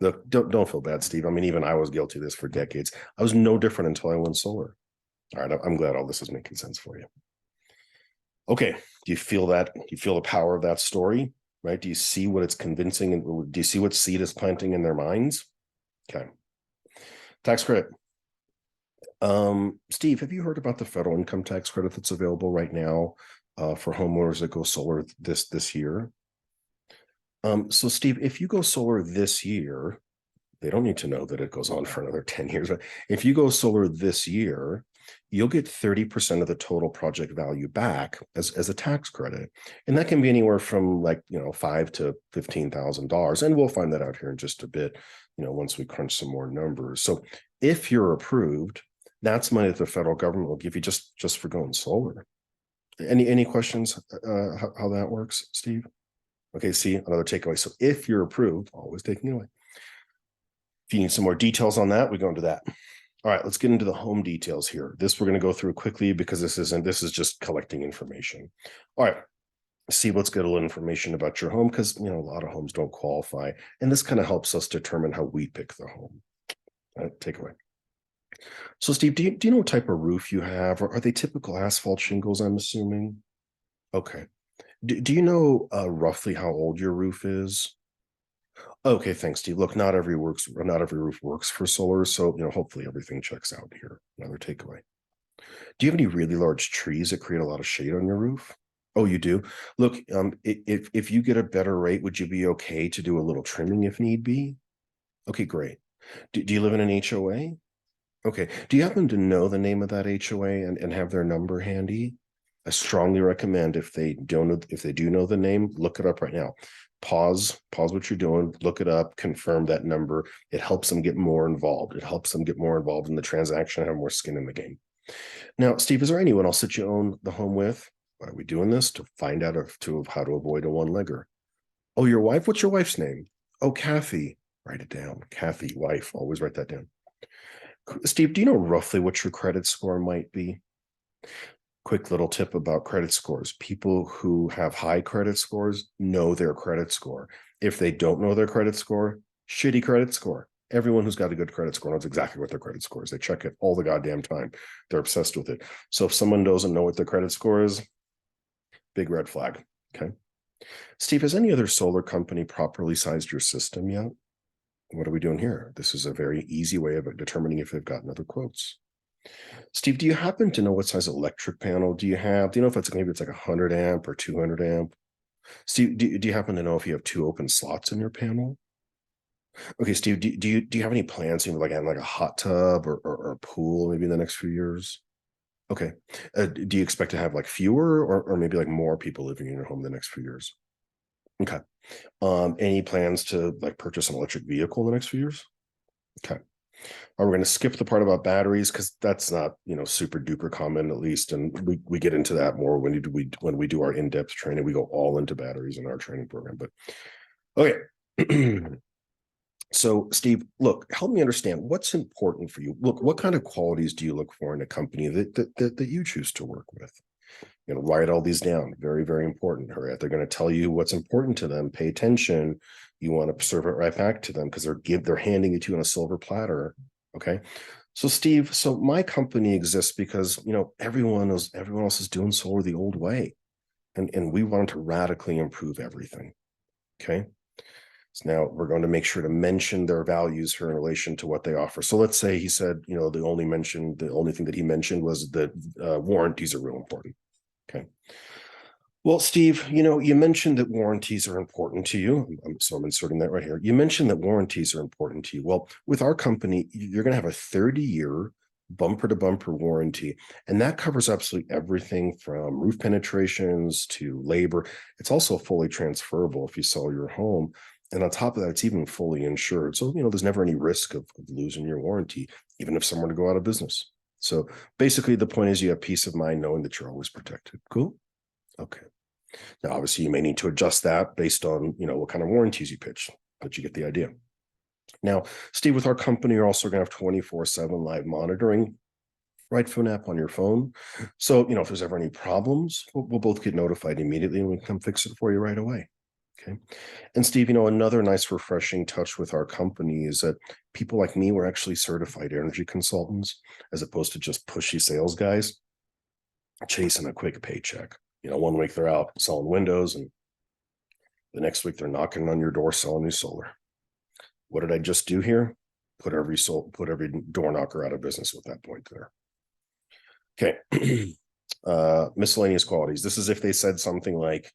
Look, don't feel bad, Steve. I mean, even I was guilty of this for decades. I was no different until I went solar. All right, I'm glad all this is making sense for you. Okay, do you feel that? Do you feel the power of that story? Right? Do you see what it's convincing, and do you see what seed is planting in their minds? Okay. Tax credit. Steve, have you heard about the federal income tax credit that's available right now for homeowners that go solar this year? So Steve, if you go solar this year, they don't need to know that it goes on for another 10 years. But if you go solar this year, you'll get 30% of the total project value back as a tax credit. And that can be anywhere from like, $5,000 to $15,000. And we'll find that out here in just a bit, once we crunch some more numbers. So if you're approved, that's money that the federal government will give you just for going solar. Any questions how that works, Steve? Okay, see, another takeaway. So if you're approved, always taking it away. If you need some more details on that, we go into that. All right, let's get into the home details here. This we're going to go through quickly because this is just collecting information. All right, see, let's get a little information about your home because a lot of homes don't qualify, and this kind of helps us determine how we pick the home. All right, take away. So, Steve, do you know what type of roof you have, or are they typical asphalt shingles? I'm assuming. Okay. Do you know roughly how old your roof is? Okay, thanks, Steve. Look, not every roof works for solar, so hopefully everything checks out here. Another takeaway. Do you have any really large trees that create a lot of shade on your roof? Oh, you do? Look, if you get a better rate, would you be okay to do a little trimming if need be? Okay, great. Do you live in an HOA? Okay. Do you happen to know the name of that HOA and have their number handy? I strongly recommend if they do know the name, look it up right now. pause what you're doing, look it up, confirm that number. It helps them get more involved. It helps them get more involved in the transaction, have more skin in the game. Now, Steve, is there anyone else that you own the home with? Why are we doing this? To find out how to avoid a one-legger. Oh, your wife? What's your wife's name? Oh, Kathy. Write it down. Kathy, wife. Always write that down. Steve, do you know roughly what your credit score might be? Quick little tip about credit scores. People who have high credit scores know their credit score. If they don't know their credit score, shitty credit score. Everyone who's got a good credit score knows exactly what their credit score is. They check it all the goddamn time. They're obsessed with it. So if someone doesn't know what their credit score is, big red flag. Okay. Steve, has any other solar company properly sized your system yet? What are we doing here? This is a very easy way of determining if they've gotten other quotes. Steve, do you happen to know what size electric panel do you have? Do you know if it's maybe it's like 100 amp or 200 amp? Steve, do you happen to know if you have 2 open slots in your panel? Okay, Steve, do you have any plans to like a hot tub or a pool maybe in the next few years? Okay. Do you expect to have like fewer or maybe like more people living in your home the next few years? Okay. Any plans to like purchase an electric vehicle in the next few years? Okay. We're going to skip the part about batteries because that's not, super duper common, at least. And we get into that more when we do our in-depth training. We go all into batteries in our training program. But okay. So, Steve, look, help me understand what's important for you. Look, what kind of qualities do you look for in a company that you choose to work with? Write all these down. Very, very important. Hurry up. They're going to tell you what's important to them. Pay attention. You want to serve it right back to them because they're handing it to you on a silver platter. Okay. So, Steve, my company exists because everyone else is doing solar the old way. And we want to radically improve everything. Okay. So now we're going to make sure to mention their values here in relation to what they offer. So let's say he said, the only thing that he mentioned was that warranties are real important. Okay. Well, Steve, you mentioned that warranties are important to you. So I'm inserting that right here. You mentioned that warranties are important to you. Well, with our company, you're going to have a 30-year bumper to bumper warranty. And that covers absolutely everything from roof penetrations to labor. It's also fully transferable if you sell your home. And on top of that, it's even fully insured. So, there's never any risk of losing your warranty, even if someone were to go out of business. So basically, the point is you have peace of mind knowing that you're always protected. Cool? Okay. Now, obviously, you may need to adjust that based on, what kind of warranties you pitch, but you get the idea. Now, Steve, with our company, you're also going to have 24/7 live monitoring, right phone app on your phone. So, if there's ever any problems, we'll both get notified immediately and we can come fix it for you right away. Okay. And Steve, another nice refreshing touch with our company is that people like me, we're actually certified energy consultants as opposed to just pushy sales guys chasing a quick paycheck. One week they're out selling windows and the next week they're knocking on your door selling you solar. What did I just do here? Put every door knocker out of business with that point there. Okay. Miscellaneous qualities. This is if they said something like,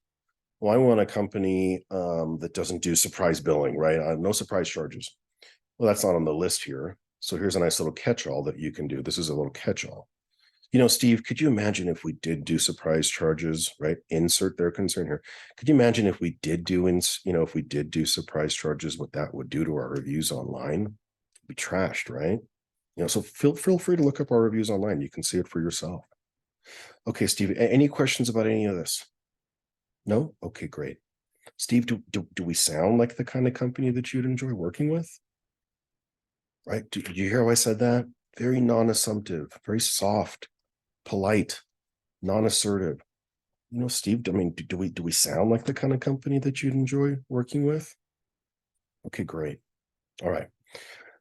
well, I want a company that doesn't do surprise billing, right? No surprise charges. Well, that's not on the list here. So here's a nice little catch-all that you can do. This is a little catch-all. Steve, could you imagine if we did do surprise charges, right? Insert their concern here. Could you imagine if we did do surprise charges, what that would do to our reviews online? It'd be trashed, right? So feel free to look up our reviews online. You can see it for yourself. Okay, Steve, any questions about any of this? No? Okay, great. Steve, do we sound like the kind of company that you'd enjoy working with? Right? Did you hear how I said that? Very non-assumptive, very soft, polite, non-assertive. Steve, do we sound like the kind of company that you'd enjoy working with? Okay, great. All right.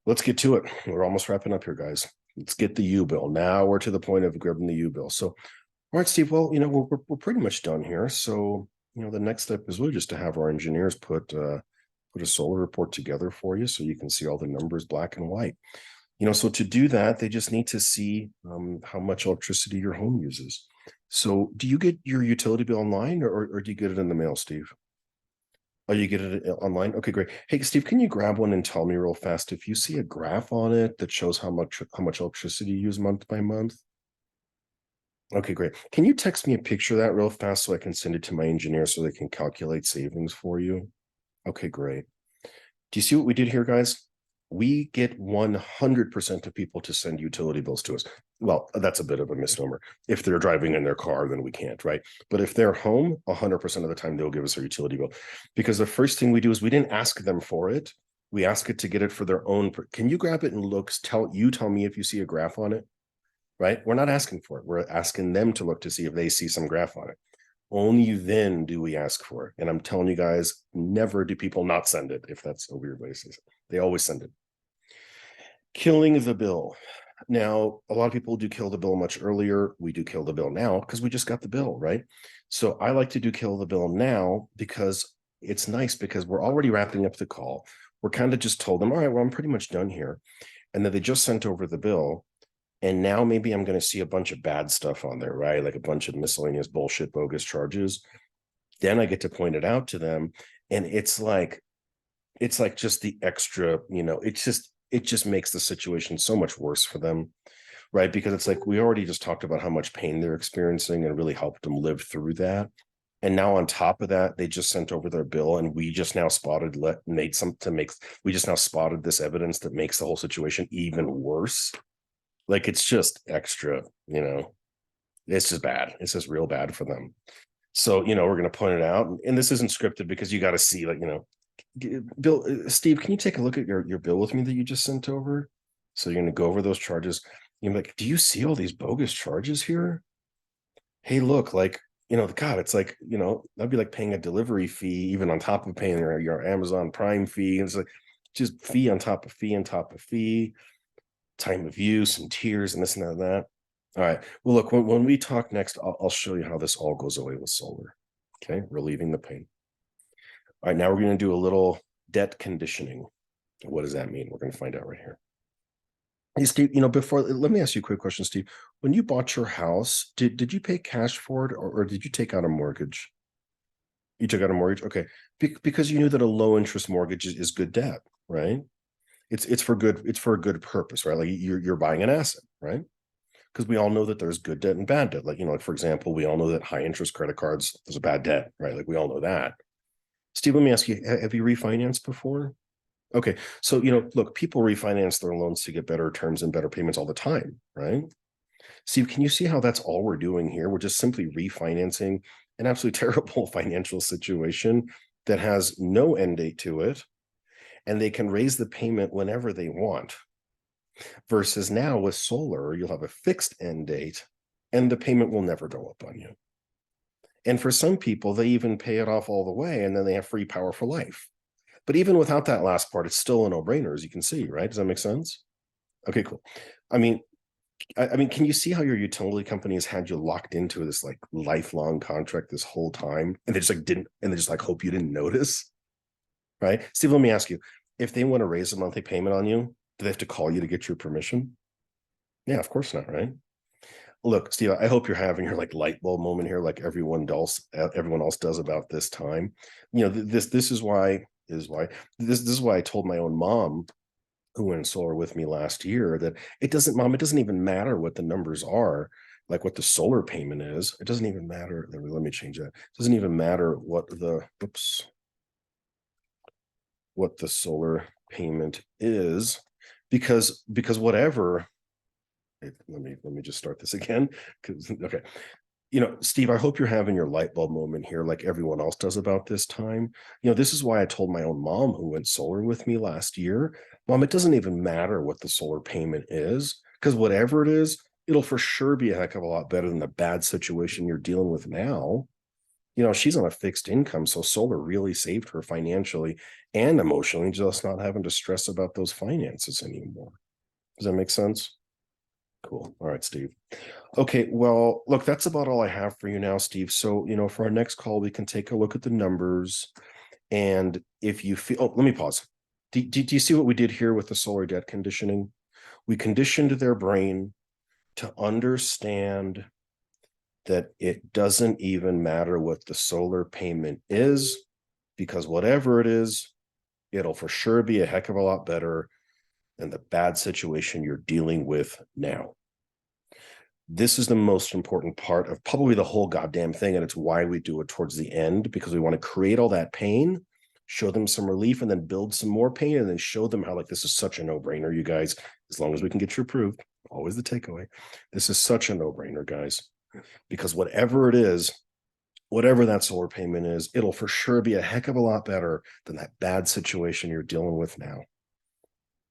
Let's get to it. We're almost wrapping up here, guys. Let's get the U-bill. Now we're to the point of grabbing the U-bill. So, all right, Steve, well, we're pretty much done here. So, the next step is really just to have our engineers put a solar report together for you so you can see all the numbers black and white. So to do that, they just need to see how much electricity your home uses. So do you get your utility bill online or do you get it in the mail, Steve? Oh, you get it online? Okay, great. Hey, Steve, can you grab one and tell me real fast if you see a graph on it that shows how much electricity you use month by month? Okay, great. Can you text me a picture of that real fast so I can send it to my engineer so they can calculate savings for you? Okay, great. Do you see what we did here, guys? We get 100% of people to send utility bills to us. Well, that's a bit of a misnomer. If they're driving in their car, then we can't, right? But if they're home, 100% of the time they'll give us a utility bill. Because the first thing we do is we didn't ask them for it. We ask it to get it for their own. Can you grab it and look? Tell me if you see a graph on it, right? We're not asking for it. We're asking them to look to see if they see some graph on it. Only then do we ask for it. And I'm telling you guys, never do people not send it, if that's a weird way to say it. They always send it. Killing the bill. Now, a lot of people do kill the bill much earlier. We do kill the bill now because we just got the bill, right? So I like to do kill the bill now because it's nice because we're already wrapping up the call. We're kind of just told them, all right, well, I'm pretty much done here. And then they just sent over the bill. And now maybe I'm going to see a bunch of bad stuff on there, right? Like a bunch of miscellaneous bullshit, bogus charges. Then I get to point it out to them. And it's like just the extra, it just makes the situation so much worse for them, right? Because it's like we already just talked about how much pain they're experiencing and really helped them live through that. And now on top of that, they just sent over their bill, and we just now spotted we just now spotted this evidence that makes the whole situation even worse. Like it's just extra, it's just bad. It's just real bad for them. So, we're going to point it out. And this isn't scripted because you got to see, like, Bill, Steve, can you take a look at your bill with me that you just sent over? So you're going to go over those charges. You're like, do you see all these bogus charges here? Hey, look, like, God, it's like, that'd be like paying a delivery fee, even on top of paying your Amazon Prime fee. And it's like just fee on top of fee on top of fee, time of use and tiers and this and that. All right. Well, look, when we talk next, I'll show you how this all goes away with solar. Okay. Relieving the pain. All right. Now we're going to do a little debt conditioning. What does that mean? We're going to find out right here. Hey, Steve, let me ask you a quick question, Steve. When you bought your house, did you pay cash for it or did you take out a mortgage? You took out a mortgage? Okay. Because you knew that a low interest mortgage is good debt, right? It's for a good purpose, right? Like you're buying an asset, right? Because we all know that there's good debt and bad debt. Like, like for example, we all know that high interest credit cards, there's a bad debt, right? Like we all know that. Steve, let me ask you, have you refinanced before? Okay. So, look, people refinance their loans to get better terms and better payments all the time, right? Steve, can you see how that's all we're doing here? We're just simply refinancing an absolutely terrible financial situation that has no end date to it, and they can raise the payment whenever they want. Versus now with solar, you'll have a fixed end date and the payment will never go up on you. And for some people, they even pay it off all the way and then they have free power for life. But even without that last part, it's still a no-brainer, as you can see, right? Does that make sense? Okay, cool. I mean, can you see how your utility company has had you locked into this like lifelong contract this whole time, and they just hope you didn't notice, right? Steve, let me ask you: if they want to raise a monthly payment on you, do they have to call you to get your permission? Yeah, of course not, right? Look, Steve, I hope you're having your like light bulb moment here, like everyone else does about this time. This is why I told my own mom, who went solar with me last year, that it doesn't even matter what the numbers are, like what the solar payment is. It doesn't even matter. Let me change that. It doesn't even matter what the solar payment is, because whatever. Let me just start this again. Okay. Steve, I hope you're having your light bulb moment here like everyone else does about this time. This is why I told my own mom, who went solar with me last year, Mom, it doesn't even matter what the solar payment is, because whatever it is, it'll for sure be a heck of a lot better than the bad situation you're dealing with now. She's on a fixed income, so solar really saved her financially and emotionally, just not having to stress about those finances anymore. Does that make sense? Cool. All right, Steve. Okay, well, look, that's about all I have for you now, Steve. So, for our next call, we can take a look at the numbers. And if you feel, let me pause. Do you see what we did here with the solar debt conditioning? We conditioned their brain to understand that it doesn't even matter what the solar payment is, because whatever it is, it'll for sure be a heck of a lot better than the bad situation you're dealing with now. This is the most important part of probably the whole goddamn thing, and it's why we do it towards the end, because we want to create all that pain show them some relief, and then build some more pain, and then show them how like this is such a no-brainer, you guys. As long as we can get you approved, always the takeaway. This is such a no-brainer, guys, because whatever it is, whatever that solar payment is, it'll for sure be a heck of a lot better than that bad situation you're dealing with now.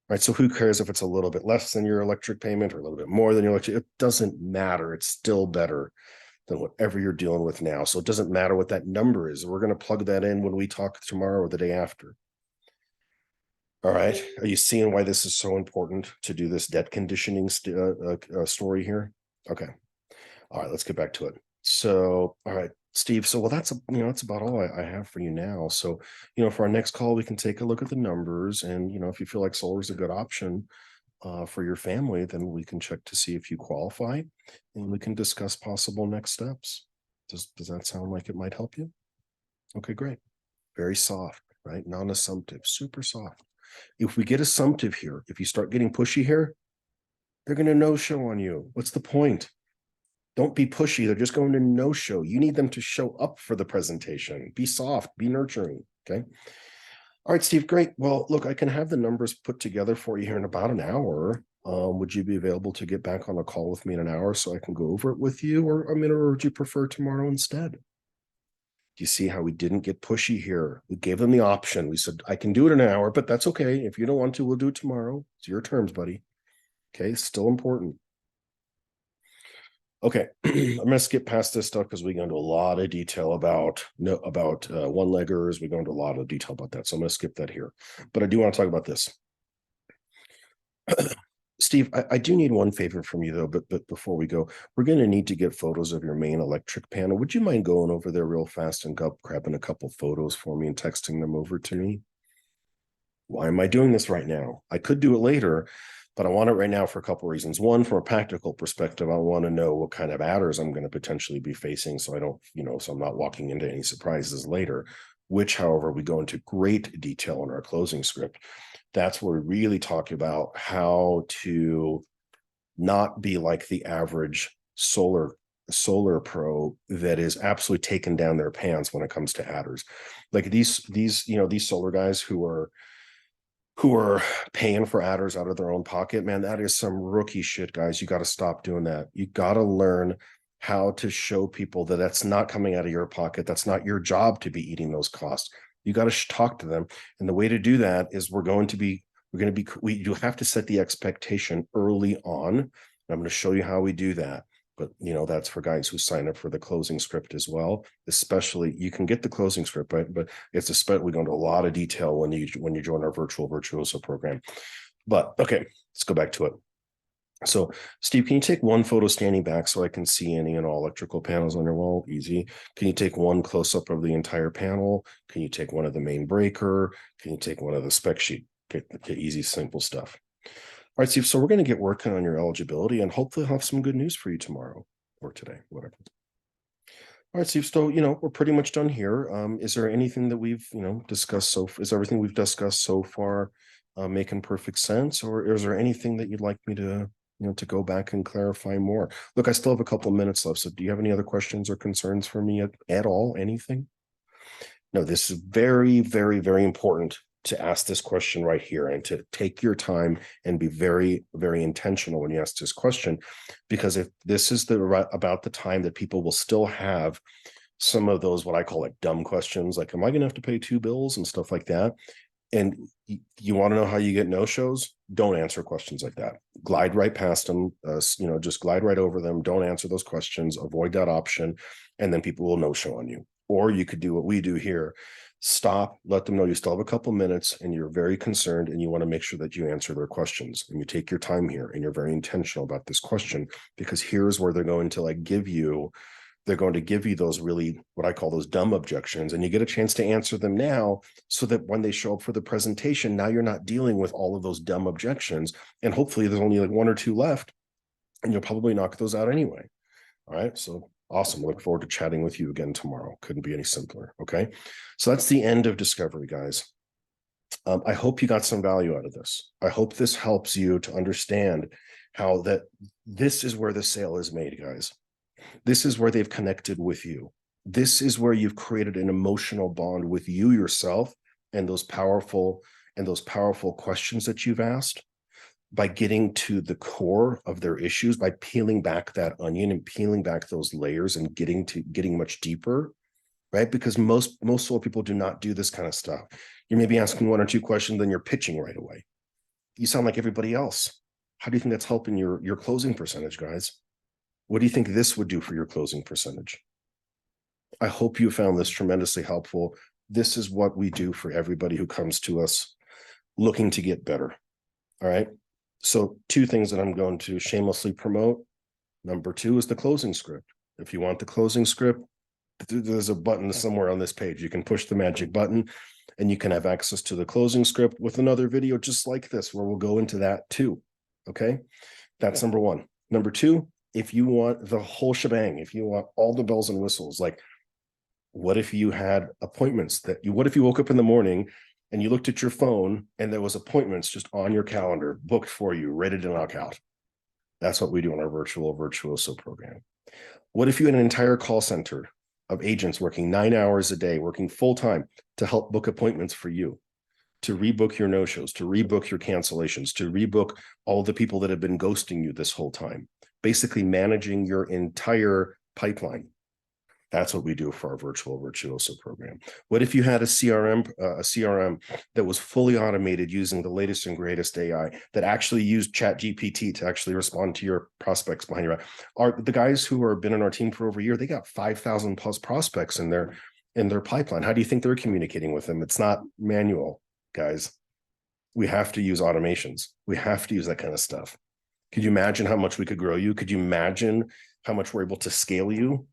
Right? So who cares if it's a little bit less than your electric payment or a little bit more than your electric? It doesn't matter. It's still better than whatever you're dealing with now. So it doesn't matter what that number is. We're going to plug that in when we talk tomorrow or the day after. All right. Are you seeing why this is so important to do this debt conditioning story here? Okay. All right, let's get back to it. So, all right, Steve. So, well, that's that's about all I have for you now. So, for our next call, we can take a look at the numbers, and if you feel like solar is a good option for your family, then we can check to see if you qualify, and we can discuss possible next steps. Does that sound like it might help you? Okay, great. Very soft, right? Non-assumptive, super soft. If we get assumptive here, if you start getting pushy here, they're going to no-show on you. What's the point? Don't be pushy. They're just going to no-show. You need them to show up for the presentation. Be soft, be nurturing. Okay. All right, Steve, great. Well, look, I can have the numbers put together for you here in about an hour. Would you be available to get back on a call with me in an hour so I can go over it with you? Or would you prefer tomorrow instead? Do you see how we didn't get pushy here? We gave them the option. We said, I can do it in an hour, but that's okay. If you don't want to, we'll do it tomorrow. It's your terms, buddy. Okay, still important. Okay, I'm going to skip past this stuff because we go into a lot of detail about one-leggers. We go into a lot of detail about that. So I'm going to skip that here. But I do want to talk about this. Steve, I do need one favor from you, though. But before we go, we're going to need to get photos of your main electric panel. Would you mind going over there real fast and grabbing a couple photos for me and texting them over to me? Why am I doing this right now? I could do it later, but I want it right now for a couple of reasons. One, from a practical perspective, I want to know what kind of adders I'm going to potentially be facing, so I don't, so I'm not walking into any surprises later, which, however, we go into great detail in our closing script. That's where we really talk about how to not be like the average solar pro that is absolutely taken down their pants when it comes to adders. Like these solar guys who are paying for adders out of their own pocket, man, that is some rookie shit, guys. You got to stop doing that. You got to learn how to show people that that's not coming out of your pocket. That's not your job to be eating those costs. You got to talk to them. And the way to do that is you have to set the expectation early on. I'm going to show you how we do that. But that's for guys who sign up for the closing script as well. Especially, you can get the closing script, right? But we go into a lot of detail when you join our Virtual Virtuoso program. But okay, let's go back to it. So, Steve, can you take one photo standing back so I can see any and all electrical panels on your wall? Easy. Can you take one close-up of the entire panel? Can you take one of the main breaker? Can you take one of the spec sheet? Okay, easy, simple stuff. All right, Steve, so we're going to get working on your eligibility, and hopefully I'll have some good news for you tomorrow or today, whatever. All right, Steve, so, we're pretty much done here. Is there anything that we've, discussed is everything we've discussed so far making perfect sense, or is there anything that you'd like me to, to go back and clarify more? Look, I still have a couple of minutes left, so do you have any other questions or concerns for me at all? Anything? No, this is very, very, very important to ask this question right here and to take your time and be very, very intentional when you ask this question, because if this is about the time that people will still have some of those, what I call like dumb questions, like, am I going to have to pay 2 bills and stuff like that? And you want to know how you get no-shows? Don't answer questions like that. Glide right past them, just glide right over them. Don't answer those questions, avoid that option, and then people will no-show on you. Or you could do what we do here. Stop, let them know you still have a couple minutes and you're very concerned and you want to make sure that you answer their questions. And you take your time here and you're very intentional about this question, because here's where they're going to give you those really, what I call those dumb objections, and you get a chance to answer them now so that when they show up for the presentation, now you're not dealing with all of those dumb objections. And hopefully there's only like 1 or 2 left and you'll probably knock those out anyway. All right. So awesome. Look forward to chatting with you again tomorrow. Couldn't be any simpler. Okay. So that's the end of discovery, guys. I hope you got some value out of this. I hope this helps you to understand how that this is where the sale is made, guys. This is where they've connected with you. This is where you've created an emotional bond with you yourself and those powerful questions that you've asked, by getting to the core of their issues, by peeling back that onion and peeling back those layers and getting much deeper, right? Because most solar people do not do this kind of stuff. You may be asking one or two questions, then you're pitching right away. You sound like everybody else. How do you think that's helping your closing percentage, guys? What do you think this would do for your closing percentage? I hope you found this tremendously helpful. This is what we do for everybody who comes to us looking to get better. All right. So 2 things that I'm going to shamelessly promote. Number 2 is the closing script. If you want the closing script, there's a button somewhere on this page. You can push the magic button and you can have access to the closing script with another video just like this, where we'll go into that too. Okay. That's number 1. Number 2, if you want the whole shebang, if you want all the bells and whistles, like what if you had appointments what if you woke up in the morning and you looked at your phone and there was appointments just on your calendar, booked for you, ready to knock out? That's what we do in our Virtual Virtuoso program. What if you had an entire call center of agents working 9 hours a day, working full time to help book appointments for you, to rebook your no-shows, to rebook your cancellations, to rebook all the people that have been ghosting you this whole time, basically managing your entire pipeline? That's what we do for our Virtual Virtuoso program. What if you had a CRM that was fully automated using the latest and greatest AI that actually used ChatGPT to actually respond to your prospects behind your back? The guys who have been in our team for over a year, they got 5,000 plus prospects in their pipeline. How do you think they're communicating with them? It's not manual, guys. We have to use automations. We have to use that kind of stuff. Could you imagine how much we could grow you? Could you imagine how much we're able to scale you?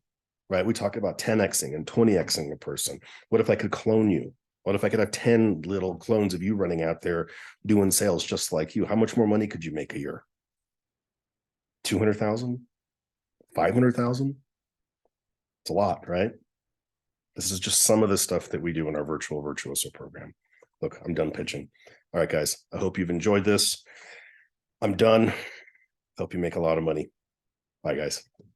Right? We talk about 10xing and 20xing a person. What if I could clone you? What if I could have 10 little clones of you running out there doing sales just like you? How much more money could you make a year? 200,000? 500,000? It's a lot, right? This is just some of the stuff that we do in our Virtual Virtuoso program. Look, I'm done pitching. All right, guys, I hope you've enjoyed this. I'm done. Hope you make a lot of money. Bye, guys.